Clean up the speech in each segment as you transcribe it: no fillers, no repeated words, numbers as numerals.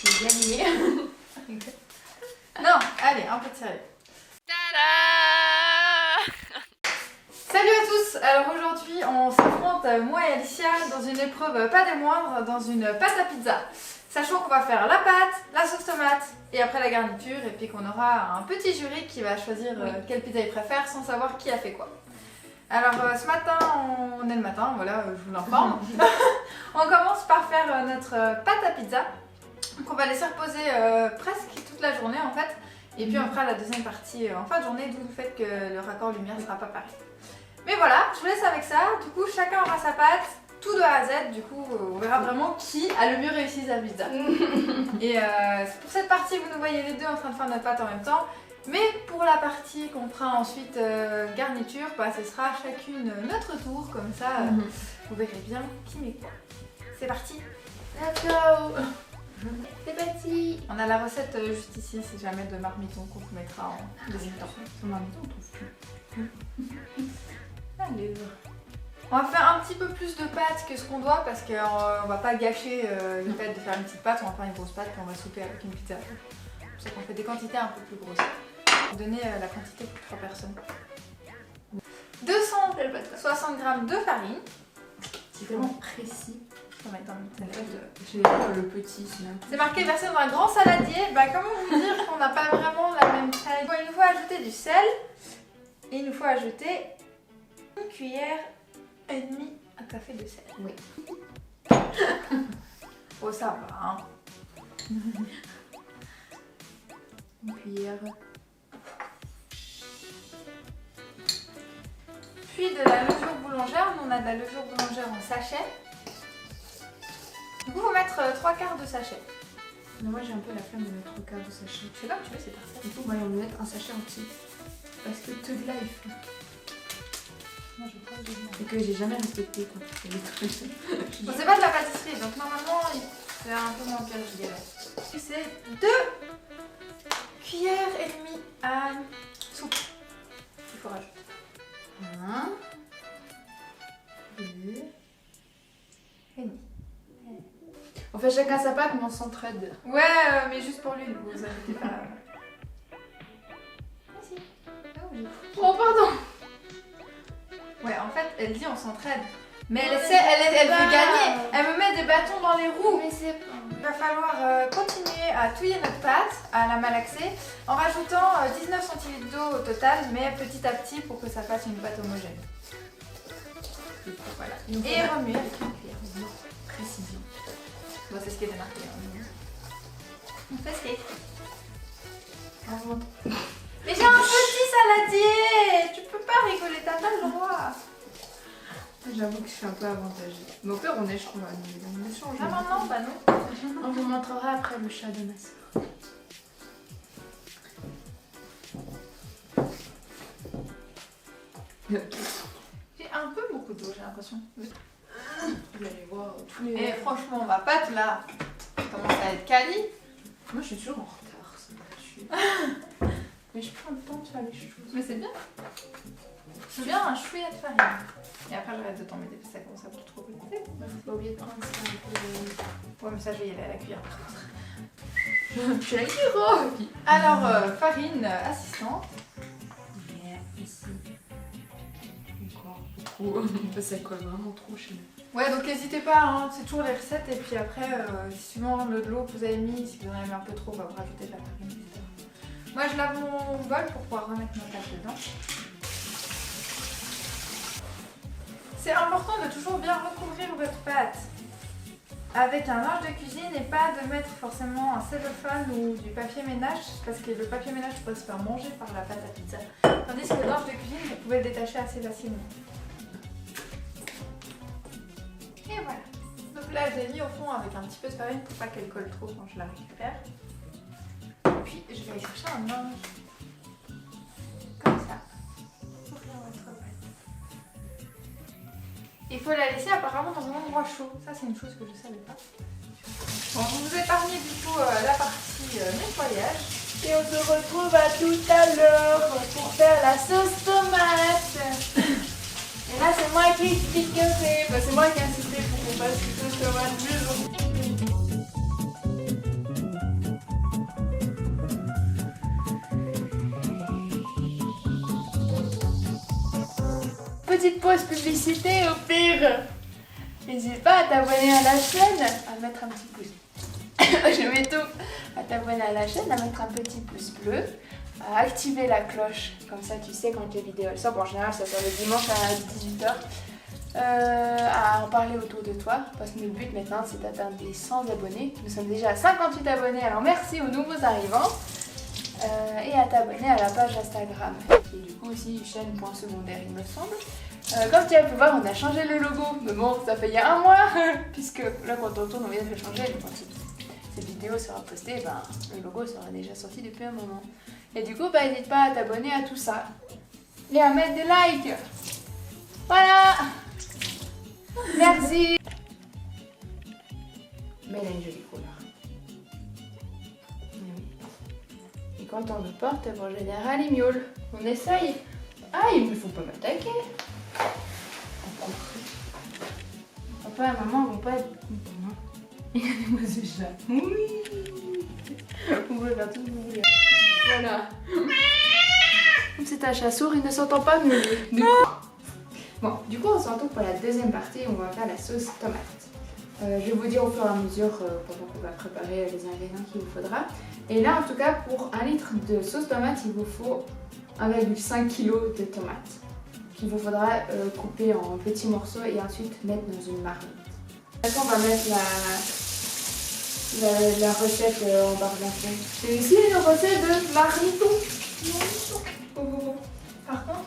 J'ai gagné. Non, allez, un peu de sérieux. Salut à tous. Alors aujourd'hui, on s'affronte, moi et Alicia, dans une épreuve pas des moindres, dans une pâte à pizza. Sachant qu'on va faire la pâte, la sauce tomate et après la garniture, et puis qu'on aura un petit jury qui va choisir quelle pizza il préfère sans savoir qui a fait quoi. Alors ce matin, on est le matin, voilà, je vous l'informe. On commence par faire notre pâte à pizza, qu'on va laisser reposer presque toute la journée en fait. Et puis on fera la deuxième partie en fin de journée, d'où le fait que le raccord lumière ne sera pas pareil. Mais voilà, je vous laisse avec ça. Du coup, chacun aura sa pâte, tout de A à Z. Du coup, on verra vraiment qui a le mieux réussi sa pizza. Et pour cette partie, vous nous voyez les deux en train de faire notre pâte en même temps. Mais pour la partie qu'on fera ensuite garniture, bah, ce sera chacune notre tour. Comme ça, vous verrez bien qui met quoi. C'est parti. Let's go. C'est parti. On a la recette juste ici, si jamais de marmiton qu'on vous mettra en deuxième temps. Son marmiton, on trouve plus. Allez. On va faire un petit peu plus de pâte que ce qu'on doit parce qu'on va pas gâcher le fait de faire une petite pâte, on va faire une grosse pâte puis on va souper avec une pizza. C'est pour ça qu'on fait des quantités un peu plus grosses. Pour donner la quantité pour 3 personnes. 260 g de farine. C'est vraiment précis. Je vais mettre dans le J'ai le petit, c'est marqué version dans un grand saladier. Bah comment vous dire qu'on n'a pas vraiment la même taille. Bon, il nous faut ajouter du sel et il nous faut ajouter une cuillère et demie à café de sel. Oui. Oh ça va hein. Une cuillère. Puis de la levure boulangère. Nous on a de la levure boulangère en sachet. Du coup, il faut mettre 3/4 de sachet. Mais moi j'ai un peu la flemme de mettre 3/4 de sachet. Tu fais comme tu veux, c'est parfait. Il faut moyen de mettre un sachet entier. Parce que Tug Life. Moi je prends du Et que j'ai jamais respecté quand je fais des trucs. Bon, c'est pas de la pâtisserie, donc normalement c'est un peu moins pire, je dirais. C'est 2 cuillères et demie à soupe. Il faut rajouter. 1, 2 et demi. On fait chacun sa pâte, mais on s'entraide. Ouais, mais juste pour lui, vous inquiétez pas. Merci. Oh, pardon. Ouais, en fait, elle dit on s'entraide. Mais elle veut gagner. Elle me met des bâtons dans les roues. Mais c'est pas... Il va falloir continuer à touiller notre pâte, à la malaxer, en rajoutant 19 cl d'eau au total, mais petit à petit pour que ça fasse une pâte homogène. Voilà. Et remuer avec une cuillère. Précision. Bon, c'est ce qui était marqué. Hein. On fait ce qui est écrit. Mais j'ai un petit saladier. Tu peux pas rigoler, t'as pas le droit. J'avoue que je suis un peu avantagée. Mais au pire, on échange. On échange. Ah non, bah non. On vous montrera après le chat de ma soeur. J'ai un peu beaucoup d'eau, j'ai l'impression. Vous allez voir tous les... Et franchement, ma pâte là, commence à être quali. Moi, je suis toujours en retard. Ça me Mais je prends le temps de faire les choses. Mais c'est bien. C'est bien un chouïa de farine. Et après, j'arrête de t'en mettre parce que ça commence à beaucoup trop goûter. Faut pas oublier de prendre ça un peu. Ouais, mais ça, je vais y aller à la cuillère par contre. Je suis la cuillère. Alors, farine assistante. Ici. Encore trop. Ça colle vraiment trop chez nous. Ouais, donc n'hésitez pas, hein, c'est toujours les recettes. Et puis après, suivant le de l'eau que vous avez mis, si vous en avez mis un peu trop, bah, vous rajoutez de la farine, etc. Moi, je lave mon bol pour pouvoir remettre ma pâte dedans. C'est important de toujours bien recouvrir votre pâte avec un linge de cuisine et pas de mettre forcément un cellophane ou du papier ménage parce que le papier ménage pourrait se faire manger par la pâte à pizza. Tandis que le linge de cuisine, vous pouvez le détacher assez facilement. Et voilà. Donc là, je l'ai mis au fond avec un petit peu de farine pour pas qu'elle colle trop quand je la récupère. Et puis, je vais aller chercher un linge. Comme ça. Pour faire votre pâte. Il faut la laisser apparemment dans un endroit chaud. Ça, c'est une chose que je savais pas. Bon, je vous épargne du coup la partie nettoyage. Et on se retrouve à tout à l'heure pour faire la sauce tomate. Et là, c'est moi qui explique que c'est. Bah, c'est moi qui ai insisté pour qu'on fasse une sauce tomate plus. petite pause publicité au pire. N'hésite pas à t'abonner à la chaîne, à mettre un petit pouce. Je m'étouffe. À t'abonner à la chaîne, à mettre un petit pouce bleu, à activer la cloche. Comme ça, tu sais quand les vidéos elles sortent. Bon, en général, ça sort le dimanche à 18h. À en parler autour de toi. Parce que le but maintenant, c'est d'atteindre les 100 abonnés. Nous sommes déjà à 58 abonnés. Alors merci aux nouveaux arrivants. Et à t'abonner à la page Instagram. Qui est du coup aussi chaîne.secondaire, il me semble. Comme tu as pu voir, on a changé le logo, mais bon, ça fait il y a un mois, puisque là quand on tourne, on vient de le changer, mais quand cette vidéo sera postée, ben, le logo sera déjà sorti depuis un moment. Et du coup, bah, n'hésite pas à t'abonner à tout ça. Et à mettre des likes. Voilà. Merci. Mais elle a une jolie couleur. Et quand on le porte, en général, il miaule. On essaye. Ah, il ne faut pas m'attaquer. Papa et maman vont pas être contents. Regardez-moi ce chat. Oui. Vous pouvez faire tout ce que vous voulez. Voilà. Comme c'est un chat sourd, il ne s'entend pas miauler. Bon, du coup, on se retrouve pour la deuxième partie où on va faire la sauce tomate. Je vais vous dire au fur et à mesure pendant qu'on va préparer les ingrédients qu'il vous faudra. Et là, en tout cas, pour 1 litre de sauce tomate, il vous faut 1,5 kg de tomates. Il vous faudra couper en petits morceaux et ensuite mettre dans une marmite. Après, on va mettre la recette en barre d'infos. C'est ici une recette de marmiton. Par contre,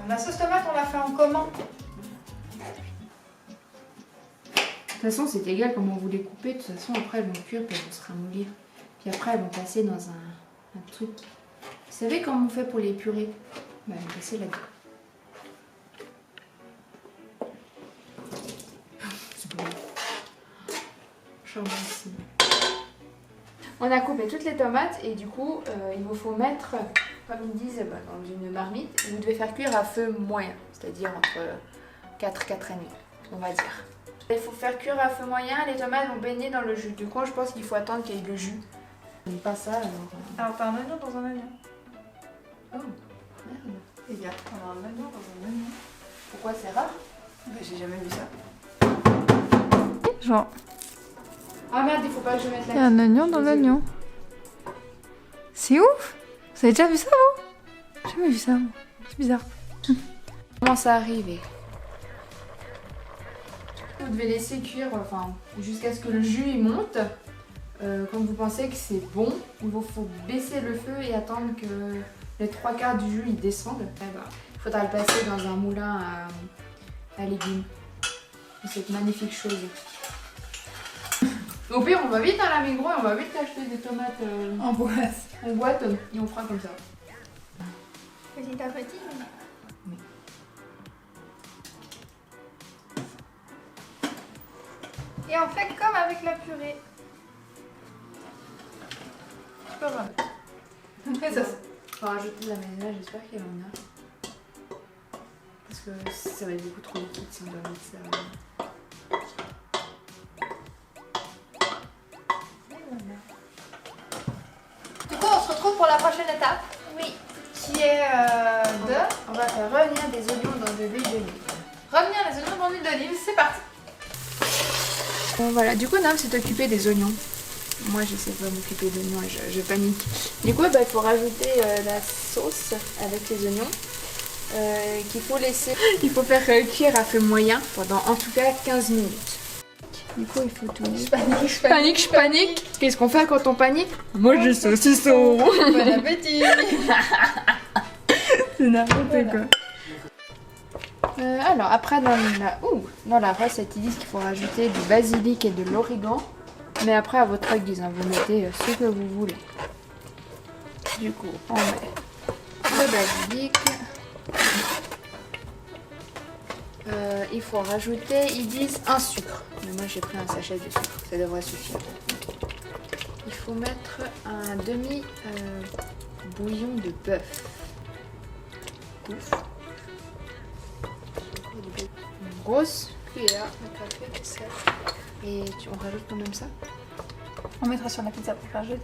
la sauce tomate, on la fait en comment? De toute façon, c'est égal comment vous les coupez. De toute façon, après, elles vont cuire puis elles vont se ramollir. Puis après, elles vont passer dans un truc. Vous savez comment on fait pour les purées? Bah, elles vont passer là-dedans. On a coupé toutes les tomates et du coup il vous faut mettre, comme ils disent, dans une marmite. Vous devez faire cuire à feu moyen, c'est-à-dire entre 4 et 4,5, on va dire. Il faut faire cuire à feu moyen, les tomates vont baigner dans le jus. Du coup je pense qu'il faut attendre qu'il y ait le jus. Pas ça alors. Alors t'as un oignon dans un oignon. Oh merde. Les gars, on a un oignon dans un oignon. Pourquoi c'est rare? Bah, j'ai jamais vu ça. Genre. Ah merde, il faut pas que je mette la. Il y a un oignon dans l'oignon. C'est ouf! Vous avez déjà vu ça, vous? J'ai jamais vu ça, moi. C'est bizarre. Comment ça arrive? Vous devez laisser cuire jusqu'à ce que le jus il monte. Quand vous pensez que c'est bon, il vous faut baisser le feu et attendre que les 3/4 du jus il descende. Il faudra le passer dans un moulin à légumes. Cette magnifique chose. Au pire, on va vite à la Migros et on va vite acheter des tomates En boîte. en boîte et on fera comme ça. Petit à petit. Oui. Et on fait comme avec la purée. Je peux remettre. Et ça. On va rajouter de la mayonnaise, j'espère qu'il y en a. Parce que ça va être beaucoup trop liquide si on doit mettre ça. Du coup, on se retrouve pour la prochaine étape. Oui. Qui est On va faire revenir des oignons dans de l'huile d'olive. revenir les oignons dans l'huile d'olive. C'est parti. Bon voilà, du coup Nam s'est occupé des oignons. Moi j'essaie pas de m'occuper des oignons et je panique. Du coup il faut rajouter la sauce avec les oignons. Qu'il faut laisser. Il faut faire cuire à feu moyen pendant en tout cas 15 minutes. Du coup il faut tout. Je panique. Qu'est-ce qu'on fait quand on panique? Moi je saucisson. Bon appétit. C'est n'importe quoi. Alors après dans la recette ils disent qu'il faut rajouter du basilic et de l'origan. Mais après à votre guise, hein, vous mettez ce que vous voulez. Du coup on met le basilic. Il faut rajouter, ils disent un sucre. Mais moi j'ai pris un sachet de sucre, ça devrait suffire. Il faut mettre un demi bouillon de bœuf. Ouf. Une grosse cuillère de café de sel. Et on rajoute quand même ça. On mettra sur la pizza pour faire jeu.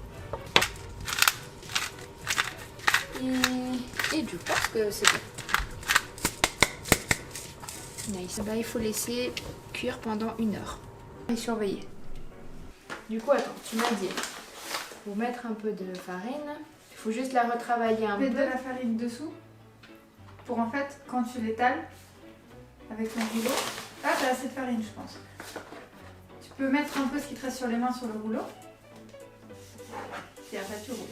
Et je pense que c'est bon. Nice. Là, il faut laisser cuire pendant 1 heure. Et surveiller. Du coup, attends, tu m'as dit, il faut mettre un peu de farine. Il faut juste la retravailler un peu. Mets de la farine dessous pour en fait, quand tu l'étales avec ton rouleau. Ah, t'as assez de farine, je pense. Tu peux mettre un peu ce qui te reste sur les mains sur le rouleau. Et après, tu roules.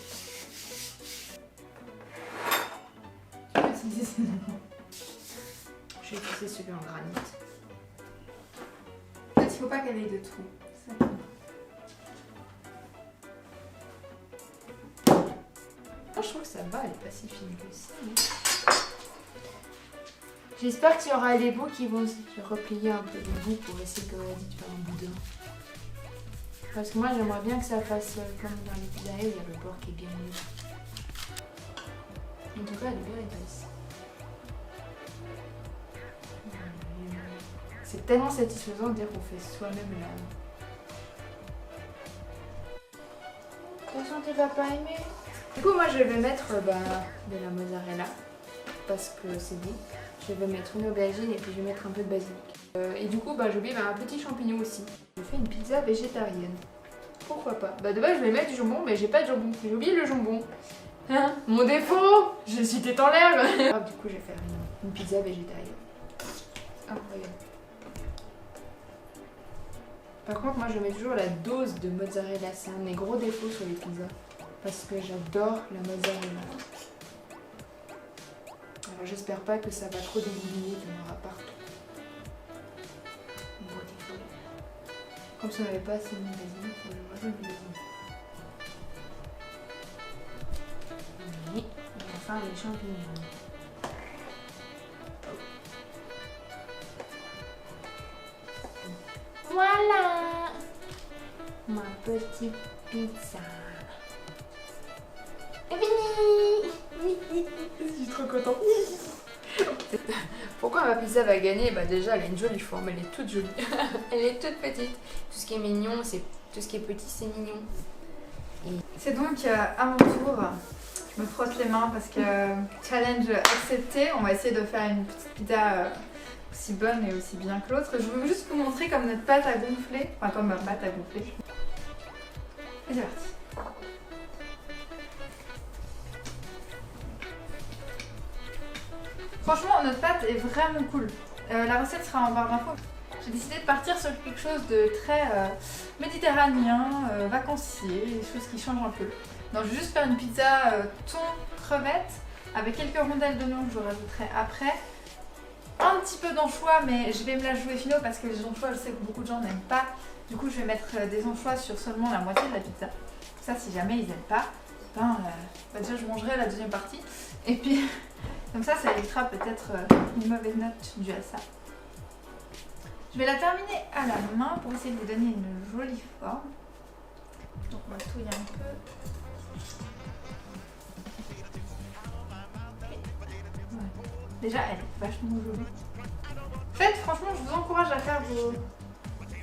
Tu peux utiliser ces moments. Je vais utiliser celui en granit. En fait, il faut pas qu'elle ait de trous. Ça. Je trouve que ça va, elle est pas si fine que ça. J'espère qu'il y aura les bouts qui vont se replier un peu les bouts pour essayer comme elle a dit de faire un boudin. Parce que moi j'aimerais bien que ça fasse comme dans les pizzas, il y a le bord qui est bien mou. En tout cas elle est bien épaisse. C'est tellement satisfaisant de dire qu'on fait soi-même là. De toute façon tu vas pas aimer. Du coup moi je vais mettre de la mozzarella parce que c'est dit. Je vais mettre une aubergine et puis je vais mettre un peu de basilic. Et du coup j'ai oublié un petit champignon aussi. Je fais une pizza végétarienne. Pourquoi pas? De base je vais mettre du jambon mais j'ai pas de jambon. J'ai oublié le jambon. Hein? Mon défaut! Je suis tête en l'air. Du coup je vais faire une pizza végétarienne. Incroyable. Par contre moi je mets toujours la dose de mozzarella. C'est un de mes gros défauts sur les pizzas. Parce que j'adore la mozzarella. Alors j'espère pas que ça va trop dégouliner, qu'il y en aura partout. Comme si on n'avait pas assez de basilic, il faut que je rajoute du basilic. Et enfin les champignons. Voilà ma petite pizza. Et fini. Je suis trop contente. Pourquoi ma pizza va gagner? Déjà elle a une jolie forme, elle est toute jolie. Elle est toute petite. Tout ce qui est mignon, c'est tout ce qui est petit, c'est mignon. C'est donc à mon tour. Je me frotte les mains parce que challenge accepté. On va essayer de faire une petite pizza aussi bonne et aussi bien que l'autre. Je veux juste vous montrer comme notre pâte a gonflé. Enfin comme ma pâte a gonflé. Et c'est parti. Franchement, notre pâte est vraiment cool. La recette sera en barre d'infos. J'ai décidé de partir sur quelque chose de très méditerranéen, vacancier, des choses qui changent un peu. Donc je vais juste faire une pizza thon, crevette, avec quelques rondelles d'oignon que je rajouterai après. Un petit peu d'anchois, mais je vais me la jouer fino parce que les anchois, je sais que beaucoup de gens n'aiment pas. Du coup, je vais mettre des anchois sur seulement la moitié de la pizza. Ça, si jamais ils n'aiment pas, déjà je mangerai la deuxième partie. Et puis... Comme ça évitera peut-être une mauvaise note due à ça. Je vais la terminer à la main pour essayer de vous donner une jolie forme. Donc on va touiller un peu. Ouais. Déjà elle est vachement jolie. Faites, franchement je vous encourage à faire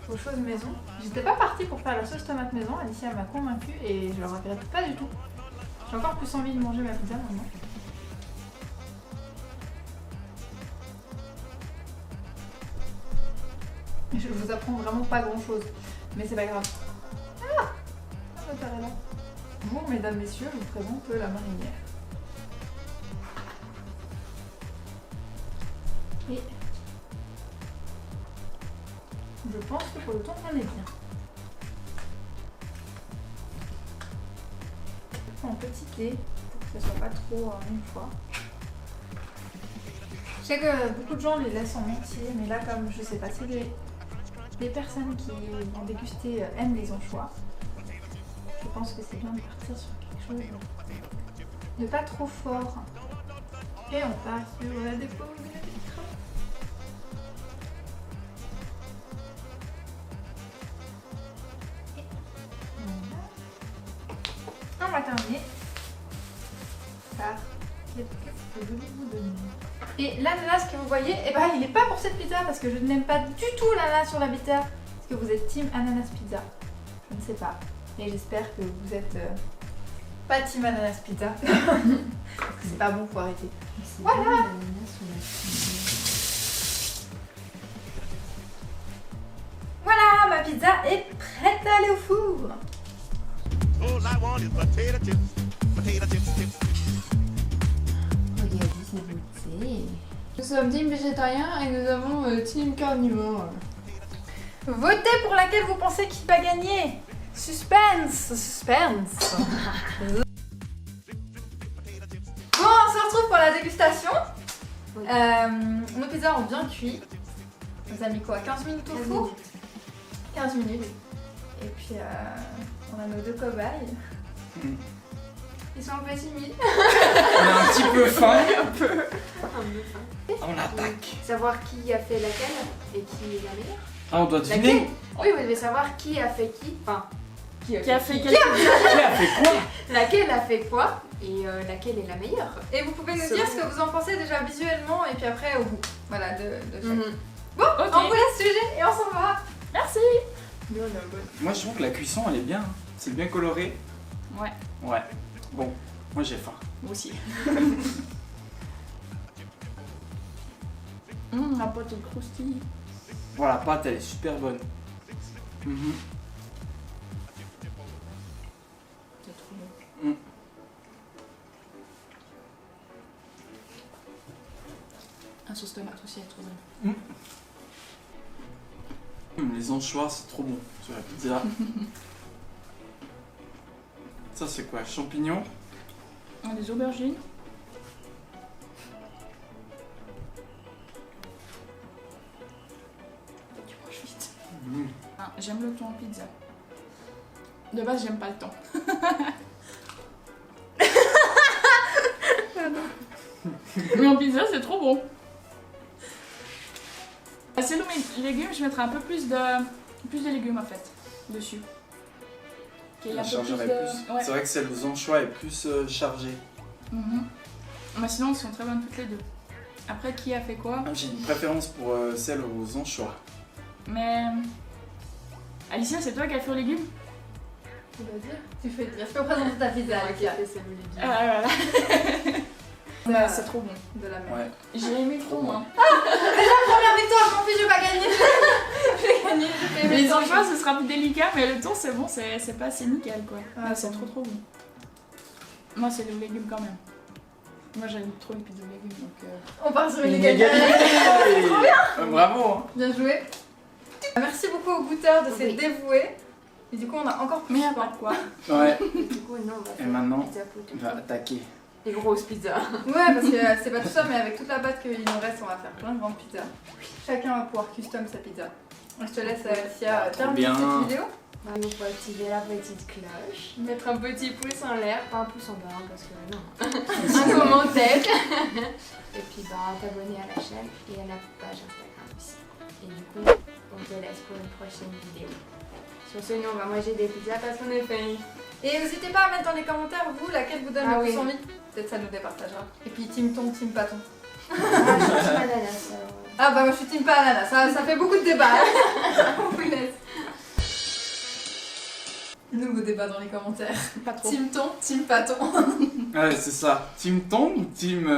vos choses maison. J'étais pas partie pour faire la sauce tomate maison, Alicia m'a convaincue et je le regrette pas du tout. J'ai encore plus envie de manger ma pizza maintenant. Je vous apprends vraiment pas grand chose, mais c'est pas grave. Ah, bonjour mesdames, messieurs, je vous présente la marinière. Et je pense que pour le temps on est bien. Je prends un petit thé pour que ça soit pas trop une fois. Je sais que beaucoup de gens les laissent en entier, mais là comme je sais pas si les personnes qui vont déguster aiment les anchois, je pense que c'est bien de partir sur quelque chose de pas trop fort. Et on part sur la dépose de la vitre. Et voilà. On va terminer par quelques jolis bouts de nuit. Et l'ananas que vous voyez, il n'est pas pour cette pizza parce que je n'aime pas du tout l'ananas sur la pizza. Est-ce que vous êtes team ananas pizza? Je ne sais pas. Mais j'espère que vous êtes pas team ananas pizza. Parce que c'est pas bon, faut arrêter. Voilà. pizza est prête à aller au four. All I want is potato chips, chips. Regardez ces beautés. Nous sommes team végétarien et nous avons team carnivore. Votez pour laquelle vous pensez qui va gagner. Suspense. Bon, on se retrouve pour la dégustation. Oui. Nos pizzas ont bien cuit. On les a mis quoi, 15 minutes au 15 four minutes. 15 minutes. Et puis on a nos deux cobayes. Ils sont un peu timides. On a un petit peu faim. On attaque. Savoir qui a fait laquelle et qui est la meilleure. Ah, on doit deviner. Laquelle? Oui, vous devez savoir qui a fait qui. Enfin, Qui a fait Qui a fait quoi? laquelle a fait quoi et laquelle est la meilleure. Et vous pouvez nous Selon dire ce que vous en pensez déjà visuellement et puis après au goût. Voilà, de chaque. Bon, Ok. on vous laisse sujet et on s'en va. Merci. Nous, on a une bonne. Moi, je trouve que la cuisson, elle est bien. C'est bien coloré. Ouais, Ouais. Bon, moi j'ai faim. moi aussi. La pâte est croustille. Voilà, la pâte, elle est super bonne. Mhm. C'est trop bon. Un sauce tomate aussi, elle est trop bonne. Les anchois, c'est trop bon sur la pizza. Ça, c'est quoi? Champignons? Des aubergines. Tu manges vite. Ah, j'aime le thon en pizza. De base, j'aime pas le thon. Mais en pizza, c'est trop bon. Selon mes légumes, je mettrais un peu plus de légumes en fait dessus. Qu'il y ait un Je peu chargerais de- plus. Ouais. C'est vrai que celle aux anchois est plus chargée. Mais sinon, elles sont très bonnes toutes les deux. Après, qui a fait quoi? J'ai une préférence pour celle aux anchois. Mais. Alicia, c'est toi qui as fait aux légumes? Tu dois dire. Tu fais dire, je peux présenter ta pizza, Qui a Alicia. fait celle où les Ah, voilà. Ça- C'est trop bon. De la merde. Ouais. J'ai aimé trop, moi. Première victoire, je m'en fiche, je vais pas gagner. J'ai gagné, j'ai fait Les mes anchois, ce sera plus délicat, mais le thon, c'est bon, c'est pas assez nickel, quoi. Ah, Ouais, c'est bon. trop bon. Moi, c'est les légumes quand même. Moi, j'aime trop les pizzas aux légumes, donc. On part sur une Une égalité. égalité. Bravo. Hein. Bien joué. Merci beaucoup aux goûteurs de s'être Oui. dévoués. Et du coup, on a encore plus Mais y'a faim. pas de quoi. Ouais. Du coup, non, on va Et faire maintenant, pizza potato. on va attaquer. Des grosses pizzas. Ouais, parce que c'est pas tout ça, mais avec toute la pâte qu'il nous reste, on va faire plein de grandes pizzas. Chacun va pouvoir custom sa pizza. Je te laisse, Alicia, Trop terminer bien. cette vidéo. Il faut activer la petite cloche. Mettre un petit pouce en l'air, pas un pouce en bas, hein, parce que non. Un commentaire. Et puis t'abonner à la chaîne et à la page Instagram aussi. Et du coup, on te laisse pour une prochaine vidéo. Sur ce, nous on va manger des pizzas parce qu'on est faim. Et n'hésitez pas à mettre dans les commentaires, vous, laquelle vous donne Ah le plus oui. envie. Peut-être ça nous départagera. Et puis, team thon, team paton. Ah, je suis team ananas, alors. Ah bah moi je suis team pas ananas, ça fait beaucoup de débats. On vous laisse. Nouveau débat dans les commentaires. Pas trop. Team thon, team paton. Ouais, c'est ça. Team thon ou team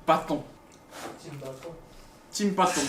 paton? Team paton.